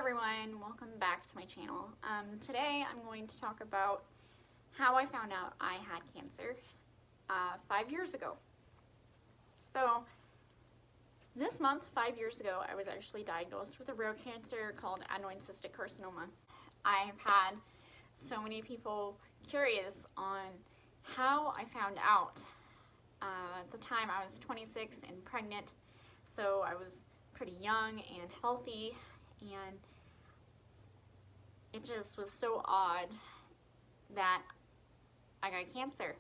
everyone, welcome back to my channel. Today I'm going to talk about how I found out I had cancer 5 years ago. So this month, 5 years ago, I was actually diagnosed with a rare cancer called Adenoid Cystic Carcinoma. I've had so many people curious on how I found out. At the time I was 26 and pregnant, so I was pretty young and healthy, and it just was so odd that I got cancer.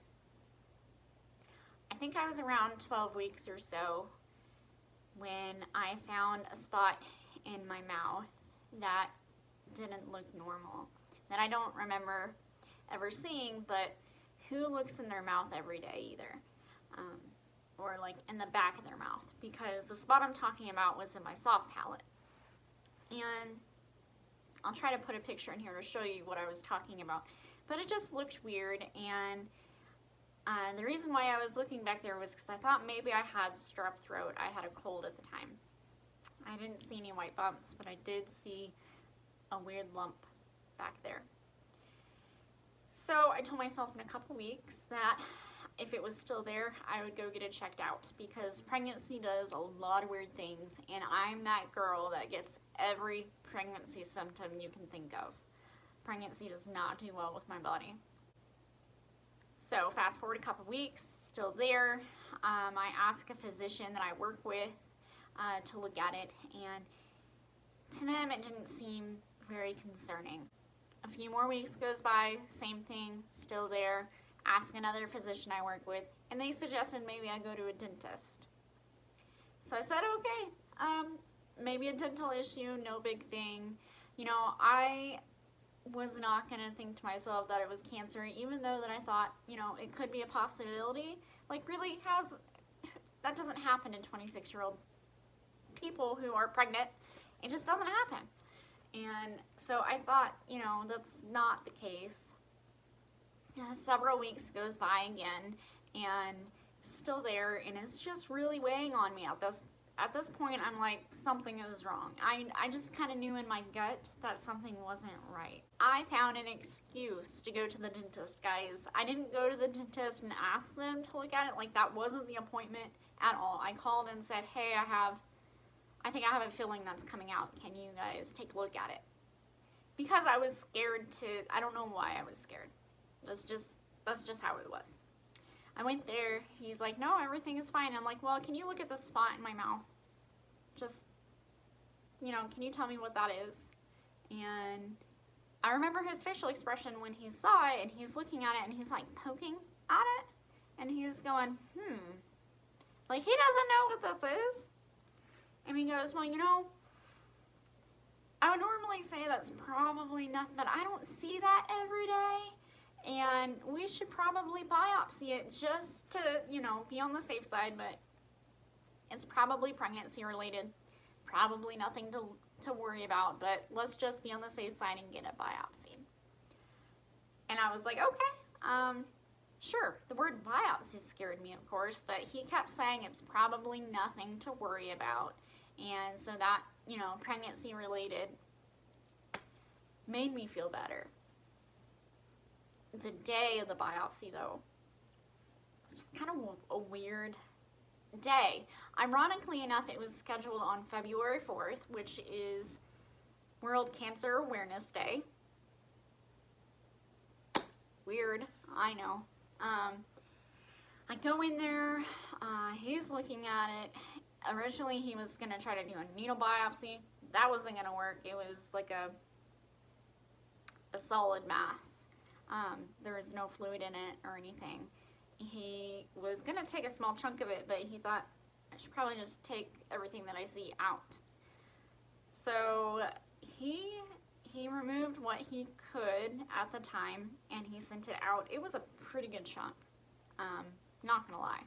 I think I was around 12 weeks or so when I found a spot in my mouth that didn't look normal, that I don't remember ever seeing, but who looks in their mouth every day either? Or like in the back of their mouth, because the spot I'm talking about was in my soft palate. And I'll try to put a picture in here to show you what I was talking about, but it just looked weird. And the reason why I was looking back there was because I thought maybe I had strep throat. I had a cold at the time. I didn't see any white bumps, but I did see a weird lump back there. So I told myself in a couple weeks that if it was still there, I would go get it checked out, because pregnancy does a lot of weird things, and I'm that girl that gets every pregnancy symptom you can think of. Pregnancy does not do well with my body. So fast forward a couple weeks, still there. I asked a physician that I work with to look at it, and to them it didn't seem very concerning. A few more weeks goes by, same thing, still there. Ask another physician I work with, and they suggested maybe I go to a dentist. So I said, okay, maybe a dental issue, no big thing. You know, I was not going to think to myself that it was cancer, even though that I thought, you know, it could be a possibility. Like, really, that doesn't happen to 26-year-old people who are pregnant. It just doesn't happen. And so I thought, you know, that's not the case. Several weeks goes by again, and still there, and it's just really weighing on me. At this point, I'm like, something is wrong. I just kind of knew in my gut that something wasn't right. I found an excuse to go to the dentist, guys. I didn't go to the dentist and ask them to look at it. Like, that wasn't the appointment at all. I called and said, hey, I think I have a feeling that's coming out. Can you guys take a look at it? Because I was scared I don't know why I was scared. That's just how it was. I went there. He's like, no, everything is fine. I'm like, well, can you look at the spot in my mouth? Just, you know, can you tell me what that is? And I remember his facial expression when he saw it, and he's looking at it, and he's like poking at it, and he's going, like, he doesn't know what this is. And he goes, well, you know, I would normally say that's probably nothing, but I don't see that every day. And we should probably biopsy it just to, you know, be on the safe side, but it's probably pregnancy related. Probably nothing to worry about, but let's just be on the safe side and get it biopsied. And I was like, okay, sure. The word biopsy scared me, of course, but he kept saying it's probably nothing to worry about. And so that, you know, pregnancy related made me feel better. The day of the biopsy, though, was just kind of a weird day. Ironically enough, it was scheduled on February 4th, which is World Cancer Awareness Day. Weird, I know. I go in there, he's looking at it. Originally, he was going to try to do a needle biopsy. That wasn't going to work. It was like a solid mass. There was no fluid in it or anything. He was going to take a small chunk of it, but he thought, I should probably just take everything that I see out. So he removed what he could at the time, and he sent it out. It was a pretty good chunk, not gonna lie,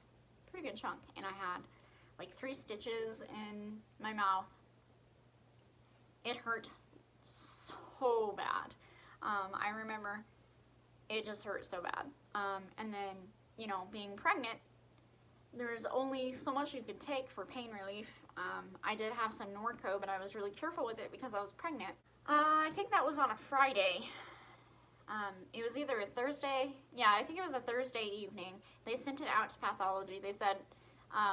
pretty good chunk. And I had like 3 stitches in my mouth. It hurt so bad. I remember it just hurt so bad. And then, you know, being pregnant, there's only so much you could take for pain relief. I did have some Norco, but I was really careful with it because I was pregnant. I think that was on a Friday. It was either a Thursday. Yeah, I think it was a Thursday evening. They sent it out to pathology. They said,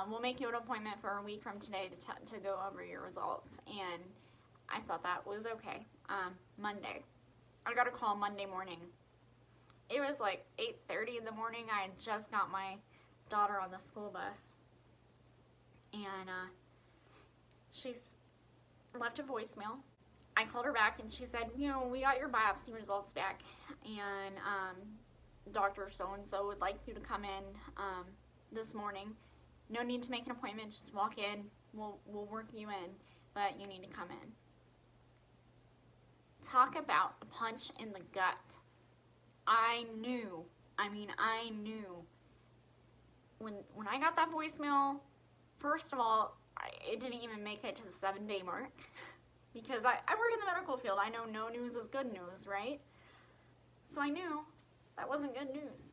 we'll make you an appointment for a week from today to go over your results. And I thought that was okay. Monday. I got a call Monday morning. It was like 8:30 in the morning. I had just got my daughter on the school bus. And she's left a voicemail. I called her back and she said, you know, we got your biopsy results back, and Dr. So-and-so would like you to come in this morning. No need to make an appointment, just walk in, we'll work you in, but you need to come in. Talk about a punch in the gut. I knew when I got that voicemail, first of all, it didn't even make it to the 7-day mark. Because I work in the medical field. I know no news is good news, right? So I knew that wasn't good news.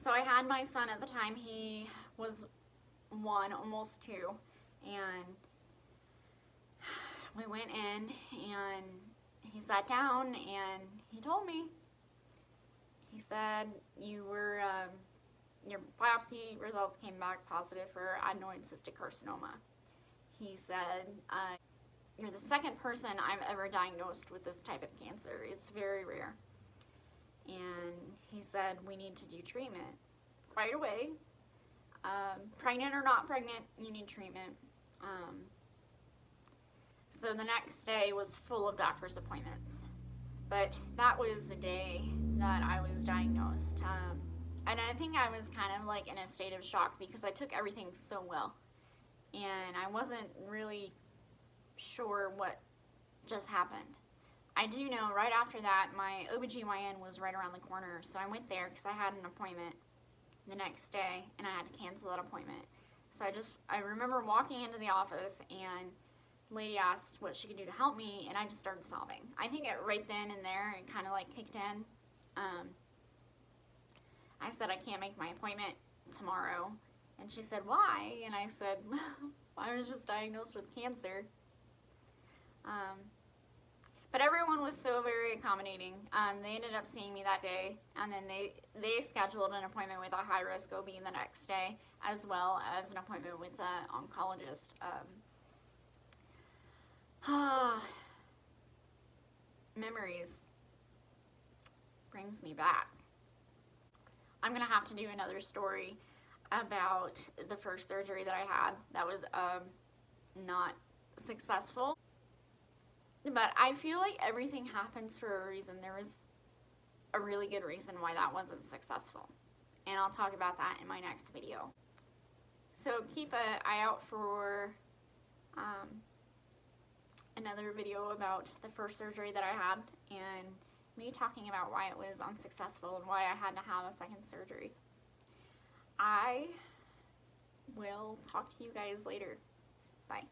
So I had my son at the time. He was 1, almost 2. And we went in and he sat down and he told me. He said, your biopsy results came back positive for adenoid cystic carcinoma. He said, you're the second person I've ever diagnosed with this type of cancer. It's very rare. And he said, we need to do treatment right away. Pregnant or not pregnant, you need treatment. So the next day was full of doctor's appointments. But that was the day that I was diagnosed. And I think I was kind of like in a state of shock because I took everything so well. And I wasn't really sure what just happened. I do know right after that my OBGYN was right around the corner, so I went there because I had an appointment the next day and I had to cancel that appointment. So I remember walking into the office and the lady asked what she could do to help me, and I just started sobbing. I think right then and there it kind of like kicked in. I said, I can't make my appointment tomorrow, and she said, why? And I said, I was just diagnosed with cancer. But everyone was so very accommodating. They ended up seeing me that day, and then they scheduled an appointment with a high-risk OB the next day, as well as an appointment with an oncologist. Memories brings me back. I'm gonna have to do another story about the first surgery that I had that was not successful. But I feel like everything happens for a reason. There was a really good reason why that wasn't successful. And I'll talk about that in my next video. So keep an eye out for another video about the first surgery that I had and me talking about why it was unsuccessful and why I had to have a second surgery. I will talk to you guys later. Bye.